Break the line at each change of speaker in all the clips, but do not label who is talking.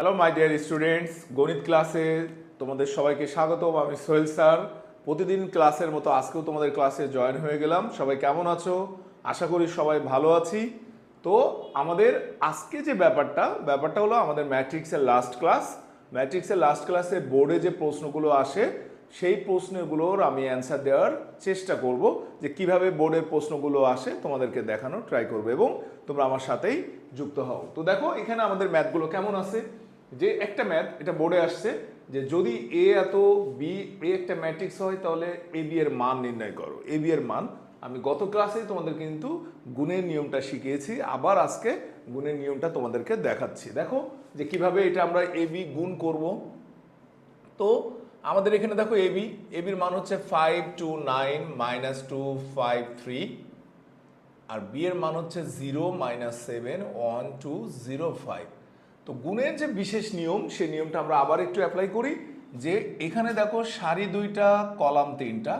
Hello my dear students, গণিত ক্লাসে তোমাদের সবাইকে স্বাগতম। আমি সোহেল স্যার। প্রতিদিন ক্লাসের মতো আজকেও তোমাদের ক্লাসে জয়েন হয়ে গেলাম। সবাই কেমন আছো? আশা করি সবাই ভালো আছি। তো আমাদের আজকে যে ব্যাপারটা হলো আমাদের ম্যাট্রিক্সের লাস্ট ক্লাস। ম্যাট্রিক্সের লাস্ট ক্লাসে বোর্ডে যে প্রশ্নগুলো আসে সেই প্রশ্নগুলোর আমি অ্যান্সার দেওয়ার চেষ্টা করব, যে কিভাবে বোর্ডের প্রশ্নগুলো আসে তোমাদেরকে দেখানোর ট্রাই করবো এবং তোমরা আমার সাথেই যুক্ত হও। তো দেখো এখানে আমাদের ম্যাথগুলো কেমন আছে। যে একটা ম্যাথ এটা বোর্ডে আসছে যে যদি এ এত বি একটা ম্যাট্রিক্স হয় তাহলে এ বি এর মান নির্ণয় করো। এ বি এর মান আমি গত ক্লাসে তোমাদের কিন্তু গুণের নিয়মটা শিখিয়েছি, আবার আজকে গুণের নিয়মটা তোমাদেরকে দেখাচ্ছি। দেখো যে কিভাবে এটা আমরা এ বি গুণ করব। তো আমাদের এখানে দেখো এবির মান হচ্ছে 529 -253, আর বি এর মান হচ্ছে 0-7-1-2-0-5। তো গুণের যে বিশেষ নিয়ম সেই নিয়মটা আমরা আবার একটু অ্যাপ্লাই করি। যে এখানে দেখো সারি দুইটা কলাম তিনটা,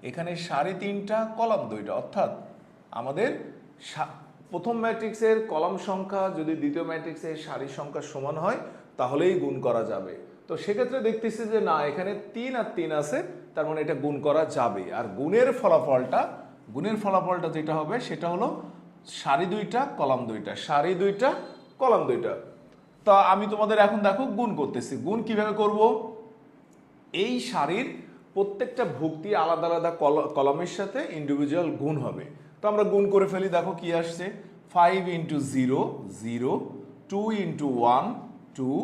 এখানে সারি তিনটা কলাম দুইটা, অর্থাৎ আমাদের প্রথম ম্যাট্রিক্সের কলাম সংখ্যা যদি দ্বিতীয় ম্যাট্রিক্সের সারির সংখ্যা সমান হয় তাহলেই গুণ করা যাবে। তো সেক্ষেত্রে দেখতেছি যে না, এখানে 3 আর 3 আছে, তার মানে এটা গুণ করা যাবে। আর গুণের ফলাফলটা যেটা হবে সেটা হলো সারি দুইটা কলাম দুইটা, সারি দুইটা কলাম দুইটা। তা আমি তোমাদের এখন দেখো গুণ করতেছি। গুণ কিভাবে করব? এই সারির প্রত্যেকটা ভুক্তি আলাদা আলাদা কলামের সাথে ইন্ডিভিজুয়াল গুণ হবে। তো আমরা গুণ করে ফেলি। দেখো কি আসছে, 5 × 0 0, 2 × 1 2,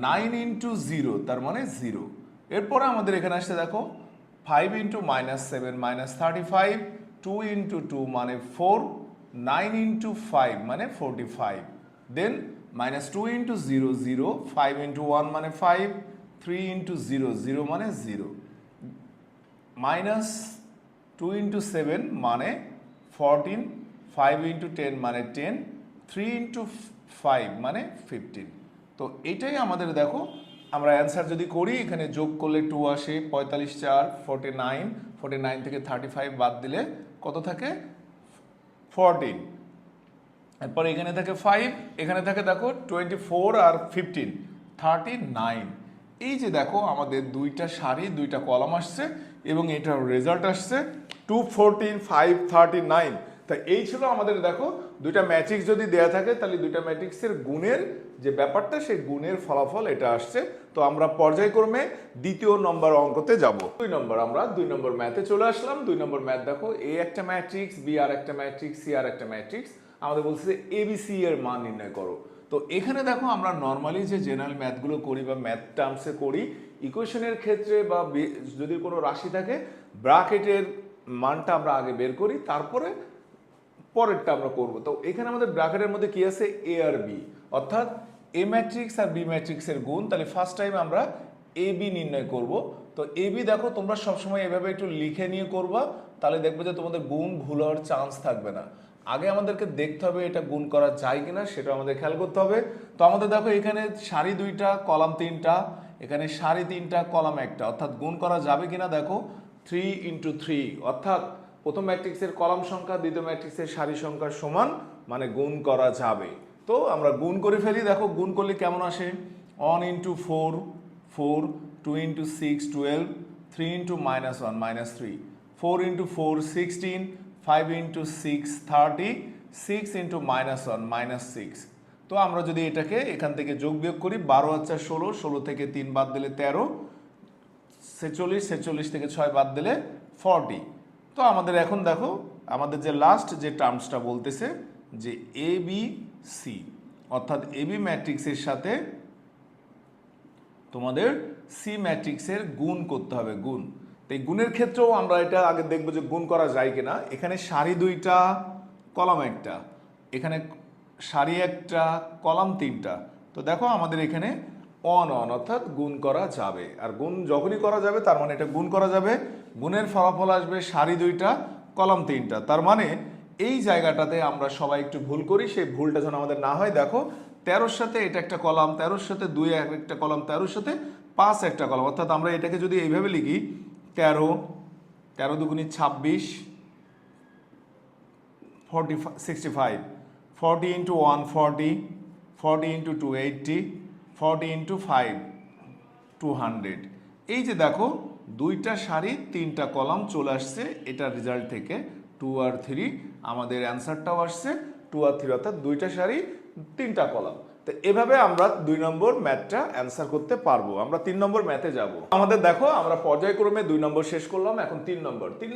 9 × 0 তার মানে 0। এরপরে আমাদের এখানে আসছে দেখো 5 × -7 -35, 2 × 2 মানে 4, 9 × 5 মানে 45, দেন -2 × 0 0, 5 × 1 মানে 5, 3 × 0 0 মানে 0, -2 × 7 মানে 14, 5 × 10 মানে 10, 3 × 5 মানে 15। তো এটাই আমাদের দেখো আমরা অ্যান্সার যদি করি, এখানে যোগ করলে 2 আসে, 45 4 49, 49 থেকে 35 বাদ দিলে কত থাকে 14। এরপর এখানে থাকে 5, এখানে থাকে দেখো 24 আর 15 39। এই যে দেখো আমাদের দুইটা সারি দুইটা কলাম আসছে এবং এটার রেজাল্ট আসছে 214 539। তা এই ছিল আমাদের দেখো দুইটা ম্যাট্রিক্স যদি দেয়া থাকে তাহলে দুইটা ম্যাট্রিক্সের গুণের যে ব্যাপারটা সেই গুণের ফলাফল এটা আসছে। তো আমরা পর্যায়ক্রমে দ্বিতীয় নম্বর অঙ্কতে যাব। আমরা 2 নম্বর ম্যাথে চলে আসলাম। 2 নম্বর ম্যাথ দেখো, এ একটা ম্যাট্রিক্স, বি আর একটা ম্যাট্রিক্স, সি আর একটা ম্যাট্রিক্স, আমাদের বলছে যে এবিসি এর মান নির্ণয় করো। তো এখানে দেখো আমরা নর্মালি যে জেনারেল ম্যাথগুলো করি বা ম্যাথ টার্মসে করি, ইকুয়েশনের ক্ষেত্রে বা যদি কোনো রাশি থাকে ব্র্যাকেটের মানটা আমরা আগে বের করি, তারপরে পরেরটা আমরা করব। তো এখানে আমাদের ব্র্যাকেটের মধ্যে কি আছে, এ আর বি, অর্থাৎ এ ম্যাট্রিক্স আর বি ম্যাট্রিক্সের গুণ। তাহলে ফার্স্ট টাইম আমরা এ বি নির্ণয় করব। তো এ বি দেখো তোমরা সবসময় এভাবে একটু লিখে নিয়ে করবা, তাহলে দেখবে যে তোমাদের গুণ ভুল হওয়ার চান্স থাকবে না। আগে আমাদেরকে দেখতে হবে এটা গুণ করা যায় কিনা, সেটা আমাদের খেয়াল করতে হবে। তো আমাদের দেখো এখানে সারি দুইটা কলাম তিনটা, এখানে সারি তিনটা কলাম একটা, অর্থাৎ গুণ করা যাবে কিনা দেখো 3 × 3, অর্থাৎ প্রথম ম্যাট্রিক্সের কলাম সংখ্যা দ্বিতীয় ম্যাট্রিক্সের সারি সংখ্যার সমান, মানে গুণ করা যাবে। তো আমরা গুণ করে ফেলি। দেখো গুণ করলে কেমন আসে, 1 × 4 4, 2 × 6 12, 3 × -1 -3, 4 × 4 16, 5 × 6 30, 6 × -1 -6। তো আমরা যদি এটাকে এখান থেকে যোগ বিয়োগ করি, 12 × 16, 16 থেকে 3 বাদ দিলে 13, 46, 46 থেকে 6 বাদ দিলে 40। তো আমাদের এখন দেখো আমাদের যে লাস্ট যে টার্মসটা বলতেছে যে এ বি সি, অর্থাৎ এ বি ম্যাট্রিক্সের সাথে তোমাদের সি ম্যাট্রিক্সের গুণ করতে হবে, গুণ। তো এই গুণের ক্ষেত্রেও আমরা এটা আগে দেখবো যে গুণ করা যায় কিনা। এখানে সারি দুইটা কলাম একটা, এখানে সারি একটা কলাম তিনটা। তো দেখো আমাদের এখানে অন অর্থাৎ গুণ করা যাবে। আর গুণ যখনই করা যাবে তার মানে এটা গুণ করা যাবে। গুণের ফলাফল আসবে সারি দুইটা কলাম তিনটা। তার মানে এই জায়গাটাতে আমরা সবাই একটু ভুল করি, সেই ভুলটা যেন আমাদের না হয়। দেখো 13-র সাথে এটা একটা কলাম, 13-র সাথে 2 একটা কলাম, 13-র সাথে 5 একটা কলাম, অর্থাৎ আমরা এটাকে যদি এইভাবে লিখি 13 13 দুগুণী 26, 65, 40 × 1 40, 40 × 2 80, 40 ইন্টু 5 200। এই যে দেখো দুইটা সারি তিনটা কলাম চলে আসছে এটার রেজাল্ট থেকে 2 আর 3। আমাদের অ্যান্সারটাও আসছে 2 আর 3, অর্থাৎ দুইটা সারি তিনটা কলাম। তো এভাবে আমরা 2 নম্বর ম্যাথটা অ্যান্সার করতে পারবো। আমরা 3 নম্বর ম্যাথে যাব। আমাদের দেখো আমরা পর্যায়ক্রমে 2 নম্বর শেষ করলাম, এখন 3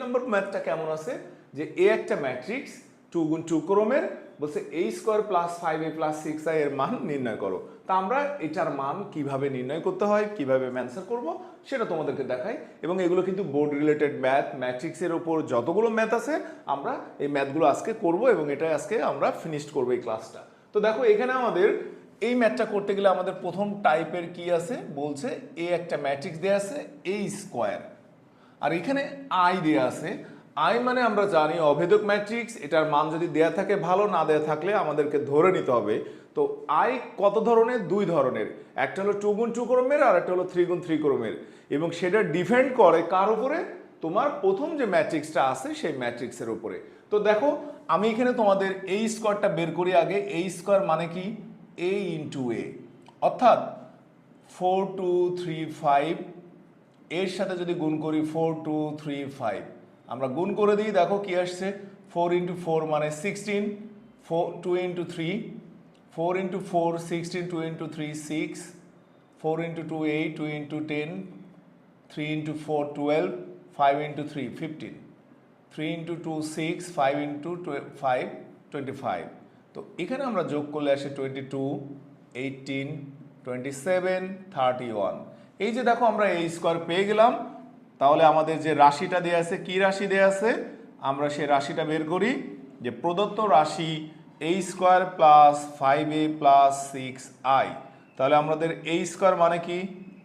নম্বর ম্যাথটা কেমন আছে যে এ একটা ম্যাট্রিক্স 2 গুণ 2 ক্রমের, বলছে a square plus 5a plus 6i এর মান নির্ণয় করো। তা আমরা এটার মান কিভাবে নির্ণয় করতে হয়, কিভাবে অ্যান্সার করব সেটা তোমাদেরকে দেখাই। এবং এগুলো কিন্তু বোর্ড রিলেটেড ম্যাথ, ম্যাট্রিক্সের উপর যতগুলো ম্যাথ আছে আমরা এই ম্যাথগুলো আজকে করব এবং এটাই আজকে আমরা ফিনিশড করব এই ক্লাসটা। তো দেখো এখানে আমাদের এই ম্যাথটা করতে গেলে আমাদের প্রথম টাইপের কি আছে, বলছে এ একটা ম্যাট্রিক্স দেয়া আছে a স্কোয়ার, আর এখানে i দেয়া আছে। i মানে আমরা জানি অভেদক ম্যাট্রিক্স, এটার মান যদি দেয়া থাকে ভালো, না দেয়া থাকলে আমাদেরকে ধরে নিতে হবে। তো i কত ধরনের? 2 ধরনের, একটা হলো 2 গুণ 2 ক্রমের আর একটা হলো 3 গুণ 3 ক্রমের, এবং সেটা ডিপেন্ড করে কার উপরে? তোমার প্রথম যে ম্যাট্রিক্সটা আছে সেই ম্যাট্রিক্সের উপরে। তো দেখো আমি এখানে তোমাদের এই স্কোয়ারটা বের করি আগে। এই স্কোয়ার মানে কি? a ইন্টু এ, অর্থাৎ 4 2 3 5 এর সাথে যদি গুণ করি 4 2 3 5, আমরা গুণ করে দিই, দেখো কি আসছে 4 ইন্টু 4 মানে 16, 2 into 3 4 into 4 16, 2 into 3 6, 4 into 2 8, 2 into 10, 3 into 4 12, 5 into 3 15, 3 into 2 6, 5 into 5 25। তো এখানে আমরা যোগ করলে আসে 22, 18, 27, 31। এই যে দেখো আমরা এই স্কোয়ার পেয়ে গেলাম। তাহলে আমাদের যে রাশিটা দেয়া আছে, কি রাশি দেয়া আছে, আমরা সেই রাশিটা বের করি যে প্রদত্ত রাশি a square plus 5a plus 6i। তাহলে আমাদের a স্কোয়ার মানে কি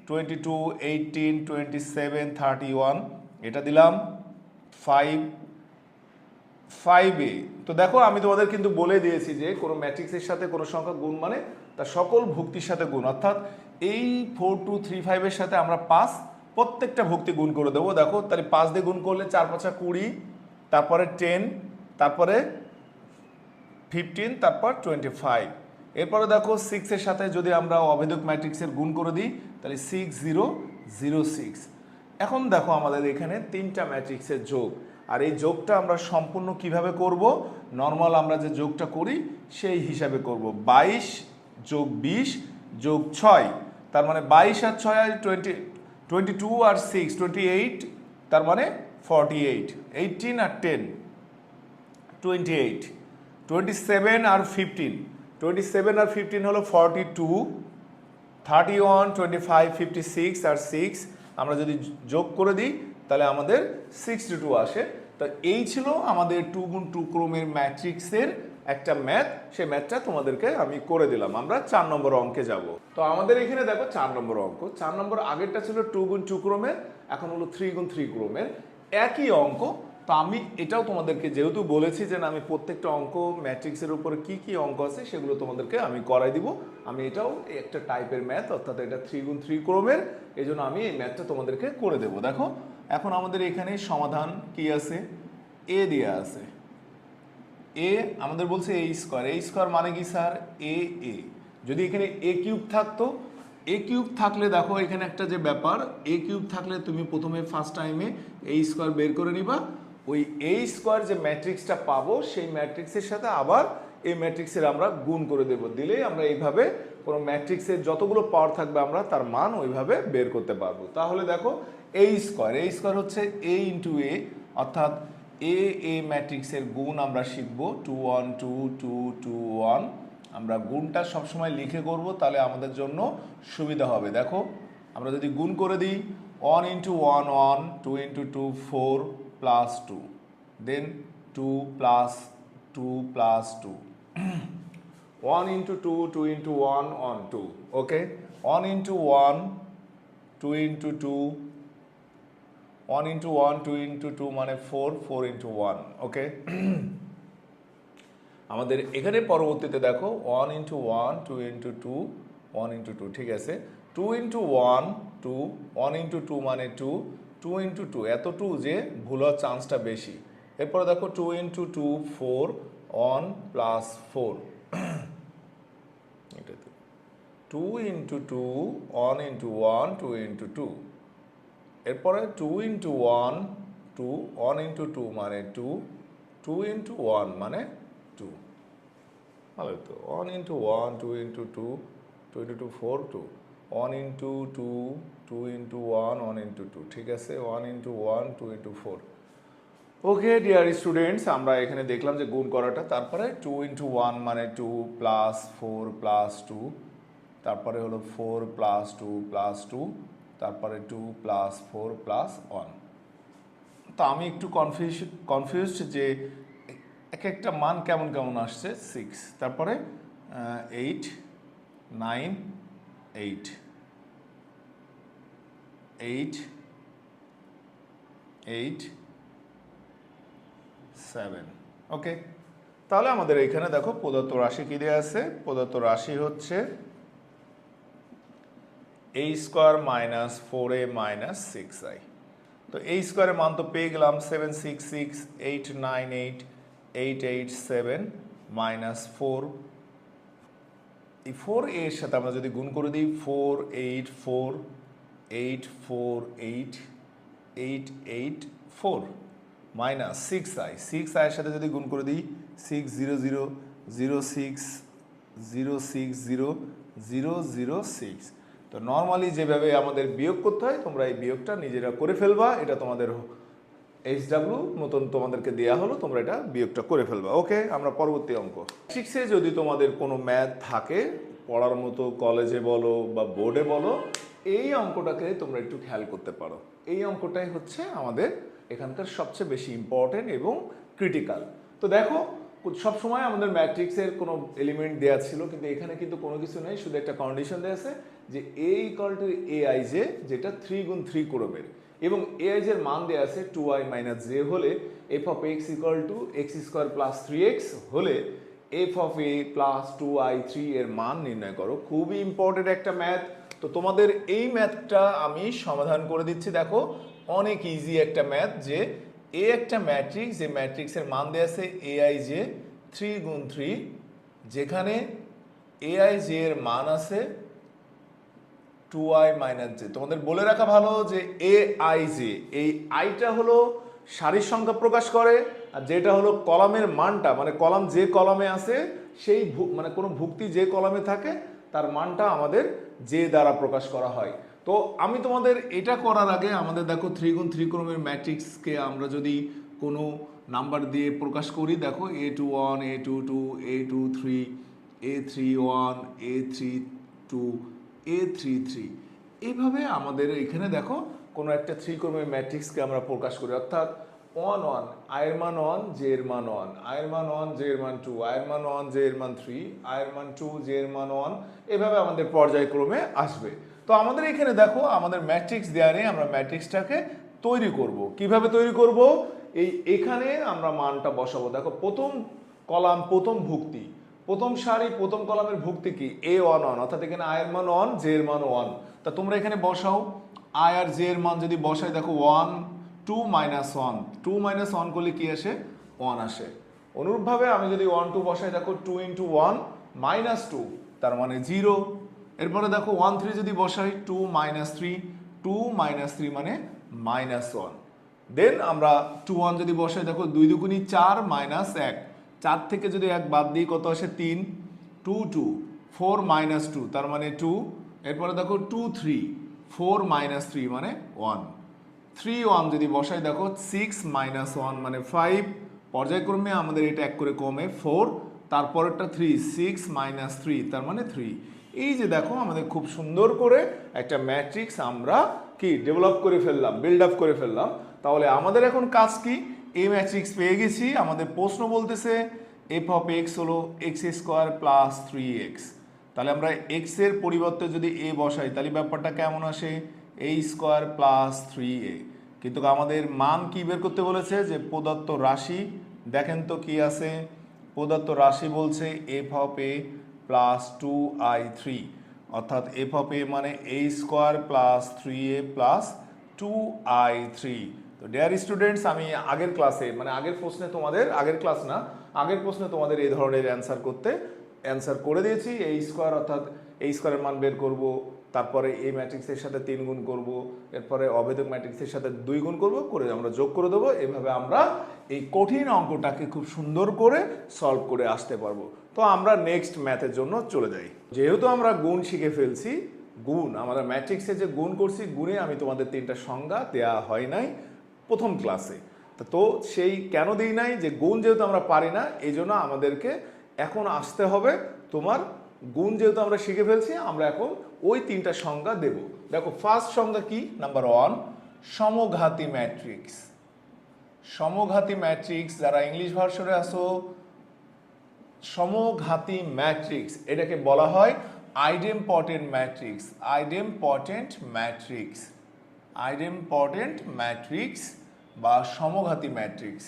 22, 18, 27, 31, এটা দিলাম 5a। তো দেখো আমি তোমাদের কিন্তু বলে দিয়েছি যে কোনো ম্যাট্রিক্সের সাথে কোনো সংখ্যা গুণ মানে তার সকল ভুক্তির সাথে গুণ, অর্থাৎ এই 4 2 3 5 এর সাথে আমরা 5 প্রত্যেকটা ভুক্তি গুণ করে দেবো। দেখো তাহলে 5 দিয়ে গুণ করলে 4 5 20, তারপরে 10, তারপরে 15, তারপর 25। এরপরে দেখো 6 এর সাথে যদি আমরা অভেদক ম্যাট্রিক্সের গুণ করে দিই তাহলে 6 0 0 6। এখন দেখো আমাদের এখানে তিনটা ম্যাট্রিক্সের যোগ, আর এই যোগটা আমরা সম্পূর্ণ কিভাবে করব? নর্মাল আমরা যে যোগটা করি সেই হিসাবে করব। 22 যোগ 20 যোগ 6, তার মানে 22 আর 6 আর 22 আর 6 28, তার মানে 48, 18 আর 10 28, 27 আর 15, 27 আর 15 হলো 42, 31, 25, 56 আর 6 আমরা যদি যোগ করে দিই তাহলে আমাদের 62 আসে। তো এই ছিল আমাদের 2 গুণ 2 ক্রমের ম্যাট্রিক্সের একটা ম্যাথ। সেই ম্যাথটা তোমাদেরকে আমি করে দিলাম। আমরা 4 নম্বর অঙ্কে যাব। তো আমাদের এখানে দেখো 4 নম্বর অঙ্ক। 4 নম্বর আগেরটা ছিল 2 গুণ 2 ক্রমের, এখন হলো 3 গুণ 3 ক্রমের, একই অঙ্ক। তো আমি এটাও তোমাদেরকে যেহেতু বলেছি যে না আমি প্রত্যেকটা অঙ্ক ম্যাট্রিক্সের উপরে কি কি অঙ্ক আছে সেগুলো তোমাদেরকে আমি করাই দিব। আমি এটাও একটা টাইপের ম্যাথ, অর্থাৎ এটা 3 গুণ 3 ক্রমের, এই জন্য আমি এই ম্যাথটা তোমাদেরকে করে দেবো। দেখো এখন আমাদের এখানে সমাধান কি আছে, এ দেওয়া আছে। এ আমাদের বলছে এ স্কোয়ার, এ স্কোয়ার মানে কি স্যার? এ এ। যদি এখানে এ কিউব থাকতো, এ কিউব থাকলে দেখো এখানে একটা যে ব্যাপার, এ কিউব থাকলে তুমি প্রথমে ফার্স্ট টাইমে এ স্কোয়ার বের করে নিবা, ওই এ স্কোয়ার যে ম্যাট্রিক্সটা পাবো সেই ম্যাট্রিক্সের সাথে আবার এই ম্যাট্রিক্সের আমরা গুণ করে দেব, দিলেই আমরা এইভাবে কোনো ম্যাট্রিক্সের যতগুলো পাওয়ার থাকবে আমরা তার মান ওইভাবে বের করতে পারবো। তাহলে দেখো এ স্কোয়ার হচ্ছে এ ইন্টু এ, অর্থাৎ এ ম্যাট্রিক্সের গুণ আমরা শিখব 2 1 2 2 2 1। আমরা গুণটা সবসময় লিখে করব, তাহলে আমাদের জন্য সুবিধা হবে। দেখো আমরা যদি গুণ করে দিই 1 ইন্টু 1 1, 2 ইন্টু 2 4 প্লাস 2, দেন 2 প্লাস 2 প্লাস 2, 1 ইন্টু 2, 2 ইন্টু 1 1 2, ওকে, 1 ইন্টু 1, 2 ইন্টু 2, 1 ইন্টু 1, 2 ইন্টু 2 মানে 4, 4 ইন্টু 1, ওকে। আমাদের এখানে পরবর্তীতে দেখো 1 ইন্টু 1, 2 ইন্টু 2, 1 ইন্টু 2, ঠিক আছে, 2 ইন্টু 1 2, 1 ইন্টু 2 মানে 2, 2 ইন্টু 2 এত 2 যে ভুল হওয়ার চান্সটা বেশি। এরপরে দেখো 2 into 2 4, 1 plus 4, 2 into 2, 1 into 1, 2 into 2। এরপরে 2 ইন্টু 1, 2, 1 ইন্টু 2 মানে 2, 2 ইন্টু 1 মানে 2। ভালো তো, 1 into 1, 2 into 2, 2 into 2, 4, 2, 1 into 2, 2 into 1, 1 into 2, ঠিক আছে, 1 into 1, 2 into 4। Okay dear students, আমরা এখানে দেখলাম যে গুণ করাটা, তারপরে 2 ইন্টু 1 মানে 2 প্লাস 4 প্লাস 2, তারপরে হলো 4 প্লাস 2 প্লাস 2, তারপরে 2 প্লাস 4 প্লাস 1। তো আমি একটু কনফিউজড যে এক একটা মান কেমন কেমন আসছে। 6, তারপরে 8, 9, 8, 8, 8, 7। ওকে, তাহলে আমাদের এখানে দেখো প্রদত্ত রাশি কি দেওয়া আছে। প্রদত্ত রাশি হচ্ছে a square minus 4a minus 6i। তো এই স্কোয়ারের মান তো পেয়ে গেলাম 7, 6, 6, 8, 9, 8, 8, 8, 7 মাইনাস 4। এই 4 এর সাথে আমরা যদি গুণ করে দিই 4, 8, 4, 8, 4, 8, 8, 8, 4 মাইনাস 6i। 6i এর সাথে যদি গুণ করে দিই 6, 0, 0, 0, 6, 0, 6, 0, 0, 0, 6। তো নর্মালি যেভাবে আমাদের বিয়োগ করতে হয় তোমরা এই বিয়োগটা নিজেরা করে ফেলবা। এটা তোমাদের HW মতন তোমাদেরকে দেওয়া হলো, তোমরা এটা বিয়োগটা করে ফেলবা। ওকে, আমরা পরবর্তী অঙ্ক। সিক্সে যদি তোমাদের কোনো ম্যাথ থাকে পড়ার মতো, কলেজে বলো বা বোর্ডে বলো, এই অঙ্কটাকে তোমরা একটু খেয়াল করতে পারো। এই অঙ্কটাই হচ্ছে আমাদের এখানকার সবচেয়ে বেশি ইম্পর্টেন্ট এবং ক্রিটিক্যাল। তো দেখো, সবসময় আমাদের ম্যাট্রিক্সের কোনো এলিমেন্ট দেওয়া ছিল, কিন্তু এখানে কিন্তু কোনো কিছু নেই, শুধু একটা কন্ডিশন দেওয়া আছে যে a ইকুয়াল টু aij, যেটা 3 গুণ 3 ক্রমের, এবং aij এর মান দেওয়া আছে 2i মাইনাস j হলে f of x equal to x square plus 3x হলে f of a plus 2i3 এর মান নির্ণয় করো। খুবই ইম্পর্টেন্ট একটা ম্যাথ। তো তোমাদের এই ম্যাথটা আমি সমাধান করে দিচ্ছি। দেখো, অনেক ইজি একটা ম্যাথ, যে এ একটা ম্যাট্রিক্স, যে ম্যাট্রিক্সের মান দেওয়া আছে aij 3 গুণ 3, যেখানে aij এর মান আছে 2i মাইনাস j। তোমাদের বলে রাখা ভালো যে aij, এই আইটা হলো সারির সংখ্যা প্রকাশ করে, আর যেটা হলো কলামের মানটা, মানে কলাম যে কলামে আছে সেই মানে কোনো ভুক্তি যে কলামে থাকে তার মানটা আমাদের যে দ্বারা প্রকাশ করা হয়। তো আমি তোমাদের এটা করার আগে আমাদের দেখো 3 গুণ 3 ক্রমের ম্যাট্রিক্সকে আমরা যদি কোনো নাম্বার দিয়ে প্রকাশ করি, দেখো a21, a22, a23, a31, a32, a33, এইভাবে আমাদের এখানে দেখো কোনো একটা 3 ক্রমের ম্যাট্রিক্সকে আমরা প্রকাশ করি, অর্থাৎ 1, 1, আয়ের মান 1, জে এর মান 1, আয়ের মান 1, জে এর মান 2, আয়ের মান 1, জে এর মান 3, আয়ের মান 2, জে এর মান 1, এভাবে আমাদের পর্যায়ক্রমে আসবে। তো আমাদের এখানে দেখো আমাদের ম্যাট্রিক্স দেওয়া নেই, আমরা ম্যাট্রিক্সটাকে তৈরি করব। কিভাবে তৈরি করব? এখানে আমরা মানটা বসাবো। দেখো, প্রথম কলাম, প্রথম ভুক্তি, প্রথম সারি, প্রথম কলামের ভুক্তি কি a11, অর্থাৎ এখানে আয়ের মান 1, জে এর মান 1। তা তোমরা এখানে বসাও আয় আর জে এর মান। যদি বসাই দেখো 1, 2 মাইনাস 1, 2 মাইনাস 1 করলে কি আসে? 1 আসে। অনুরূপভাবে আমি যদি 1, 2 বসাই, দেখো 2 ইন্টু 1 মাইনাস 2, তার মানে 0। এরপরে দেখো 1, 3 যদি বসাই 2 মাইনাস 3, 2 মাইনাস 3 মানে মাইনাস 1। দেন আমরা 2, 1 যদি বসাই, দেখো 2 দুগুণি 4 মাইনাস 1, 4 থেকে যদি 1 বাদ দিই কত আসে? 3, 2, 2, 4 মাইনাস 2 তার মানে 2। এরপরে দেখো 2, 3, 4 মাইনাস 3 মানে 1, 3, 1 যদি বসাই, দেখো 6 মাইনাস 1 মানে 5। পর্যায়ক্রমে আমাদের এটা এক করে কমে 4, তারপরেরটা 3, 6 মাইনাস 3 তার মানে 3। এই যে দেখো আমাদের খুব সুন্দর করে একটা ম্যাট্রিক্স আমরা কি ডেভেলপ করে ফেললাম, বিল্ড আপ করে ফেললাম। তাহলে আমাদের এখন কাজ কি? এই ম্যাট্রিক্স পেয়ে গেছি। আমাদের প্রশ্ন বলতেছে এফ অফ এক্স হলো এক্স স্কোয়ার প্লাস 3x। তাহলে আমরা এক্স এর পরিবর্তে যদি এ বসাই, তাহলে ব্যাপারটা কেমন আসে? এ স্কোয়ার প্লাস 3a। কিন্তু আমাদের মান কি বের করতে বলেছে? যে প্রদত্ত রাশি, দেখেন তো কি আছে প্রদত্ত রাশি, বলছে F of A plus 2i3, অর্থাৎ এফ অফ এ মানে এ square plus 3a plus 2i3। তো ডিয়ার স্টুডেন্টস, আমি আগের ক্লাসে, মানে আগের প্রশ্নে তোমাদের, আগের ক্লাস না, আগের প্রশ্নে তোমাদের এই ধরনের অ্যান্সার করে দিয়েছি। এ স্কোয়ার অর্থাৎ এই স্কোয়ারের মান বের করব, তারপরে এই ম্যাট্রিক্সের সাথে 3 গুণ করব, এরপরে অভেদক ম্যাট্রিক্সের সাথে 2 গুণ করব, করে আমরা যোগ করে দেবো। এভাবে আমরা এই কঠিন অঙ্কটাকে খুব সুন্দর করে সলভ করে আসতে পারবো। তো আমরা নেক্সট ম্যাথের জন্য চলে যাই। যেহেতু আমরা গুণ শিখে ফেলছি, গুণ আমরা ম্যাট্রিক্সে যে গুণ করছি, গুণে আমি তোমাদের 3টা সংজ্ঞা দেয়া হয় নাই প্রথম ক্লাসে। তো সেই কেন দিই নাই, যে গুণ যেহেতু আমরা পারি না, এই জন্য আমাদেরকে এখন আসতে হবে। তোমার গুণ যেহেতু আমরা শিখে ফেলছি, আমরা এখন ওই 3টা সংজ্ঞা দেব। দেখো ফার্স্ট সংজ্ঞা কি, নাম্বার 1 সমঘাতী ম্যাট্রিক্স। সমঘাতী ম্যাট্রিক্স, যারা ইংলিশ ভার্সনে আসো, সমঘাতী ম্যাট্রিক্স এটাকে বলা হয় আইডেমপটেন্ট ম্যাট্রিক্স। আইডেমপটেন্ট ম্যাট্রিক্স, আইডেমপটেন্ট ম্যাট্রিক্স বা সমঘাতী ম্যাট্রিক্স।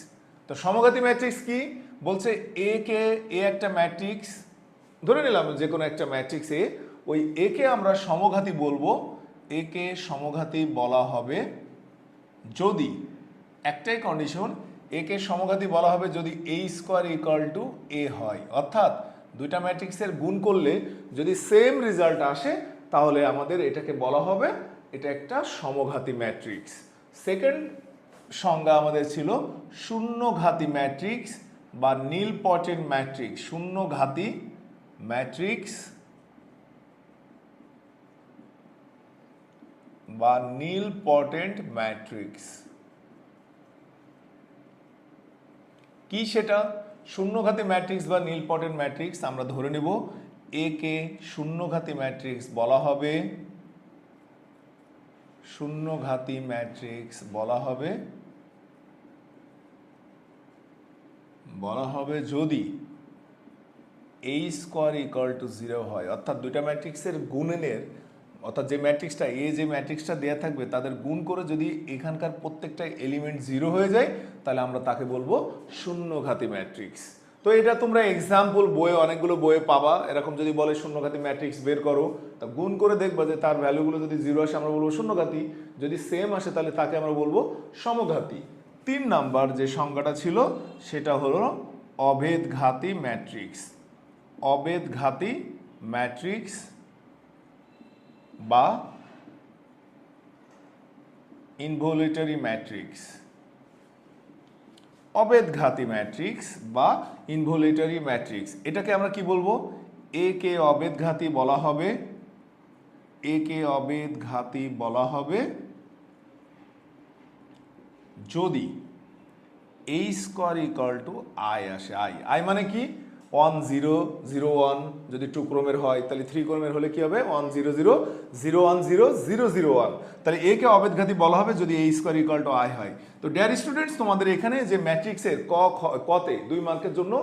তো সমঘাতী ম্যাট্রিক্স কি বলছে, এ কে, এ একটা ম্যাট্রিক্স ধরে নিলাম, যে কোনো একটা ম্যাট্রিক্স এ, ওই এ কে আমরা সমঘাতী বলবো। এ কে সমঘাতী বলা হবে যদি, একটাই কন্ডিশন, এ কে সমঘাতী বলা হবে যদি এ স্কোয়ার ইকুয়াল টু এ হয়, অর্থাৎ দুইটা ম্যাট্রিক্সের গুণ করলে যদি সেম রেজাল্ট আসে, তাহলে আমাদের এটাকে বলা হবে এটা একটা সমঘাতী ম্যাট্রিক্স। সেকেন্ড সংজ্ঞা আমাদের ছিল শূন্যঘাতী ম্যাট্রিক্স বা নীলপটেন্ট ম্যাট্রিক্স। শূন্যঘাতী ম্যাট্রিক্স বা নীলপটেন্ট ম্যাট্রিক্স কি সেটা? শূন্যঘাতী ম্যাট্রিক্স বা নীলপটেন্ট ম্যাট্রিক্স আমরা ধরে নেব এ কে শূন্যঘাতী ম্যাট্রিক্স বলা হবে, শূন্যঘাতী ম্যাট্রিক্স বলা হবে যদি এ স্কোয়ার ইকুয়াল টু 0 হয়, অর্থাৎ দুইটা ম্যাট্রিক্সের গুণনের, অর্থাৎ যে ম্যাট্রিক্সটা এ, যে ম্যাট্রিক্সটা দেয়া থাকবে, তাদের গুণ করে যদি এখানকার প্রত্যেকটা এলিমেন্ট 0 হয়ে যায়, তাহলে আমরা তাকে বলবো শূন্যঘাতী ম্যাট্রিক্স। তো এটা তোমরা এক্সাম্পল বইয়ে, অনেকগুলো বইয়ে পাবা। এরকম যদি বলে শূন্যঘাতী ম্যাট্রিক্স বের করো, তা গুণ করে দেখবা যে তার ভ্যালুগুলো যদি 0 আসে আমরা বলবো শূন্যঘাতী, যদি সেম আসে তাহলে তাকে আমরা বলবো সমঘাতী। 3 নাম্বার যে সংজ্ঞাটা ছিল সেটা হলো অভেদঘাতী ম্যাট্রিক্স। অভেদঘাতী ম্যাট্রিক্স বা ইনভলিউটরি ম্যাট্রিক্স। অভেদঘাতী ম্যাট্রিক্স বা ইনভলিউটরি ম্যাট্রিক্স, এটাকে আমরা কি বলবো? এ কে অভেদঘাতী বলা হবে, এ কে অভেদঘাতী বলা হবে যদি এ স্কোয়ার ইকুয়াল টু আই আসে। আই মানে কি? 1 0 0 1, যদি 2 ক্রমের হয় তাহলে 3 ক্রমের হলে কি হবে? 1 0 0 0 1 0 0 0 1। তাহলে এ কে অভেদঘাতী বলা হবে যদি এ স্কোয়ার ইকুয়াল টু আই হয়। তো ডিয়ার স্টুডেন্টস, তোমাদের এখানে যে ম্যাট্রিক্সের কতে 2 মার্কের জন্য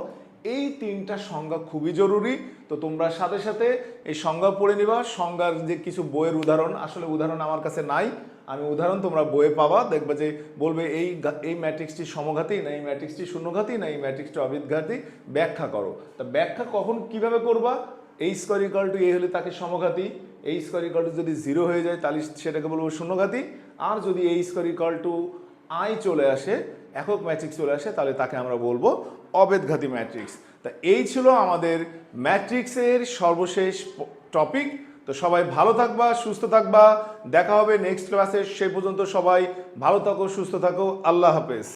এই 3টা সংজ্ঞা খুবই জরুরি। তো তোমরা সাথে সাথে এই সংজ্ঞা পড়ে নিবা। সংজ্ঞার যে কিছু বইয়ের উদাহরণ, আসলে উদাহরণ আমার কাছে নাই, আমি উদাহরণ তোমরা বইয়ে পাবা, দেখবে যে বলবে এই ম্যাট্রিক্সটি সমঘাতী, না এই ম্যাট্রিক্সটি শূন্যঘাতী, না এই ম্যাট্রিক্সটি অভেদঘাতী, ব্যাখ্যা করো। তা ব্যাখ্যা কখন কিভাবে করবা? এ স্কোয়ার ইকুয়াল টু এ হলে তাকে সমঘাতী, এ স্কোয়ার ইকুয়াল টু যদি 0 হয়ে যায় তাহলে সেটাকে বলবো শূন্যঘাতী, আর যদি এ স্কোয়ার ইকুয়াল টু আই চলে আসে, একক ম্যাট্রিক্স চলে আসে, তাহলে তাকে আমরা বলবো অভেদঘাতী ম্যাট্রিক্স। তা এই ছিল আমাদের ম্যাট্রিক্সের সর্বশেষ টপিক। তো সবাই ভালো থাকবা, সুস্থ থাকবা, দেখা হবে নেক্সট ক্লাসে। সেই পর্যন্ত সবাই ভালো থাকো, সুস্থ থাকো, আল্লাহ হাফেজ।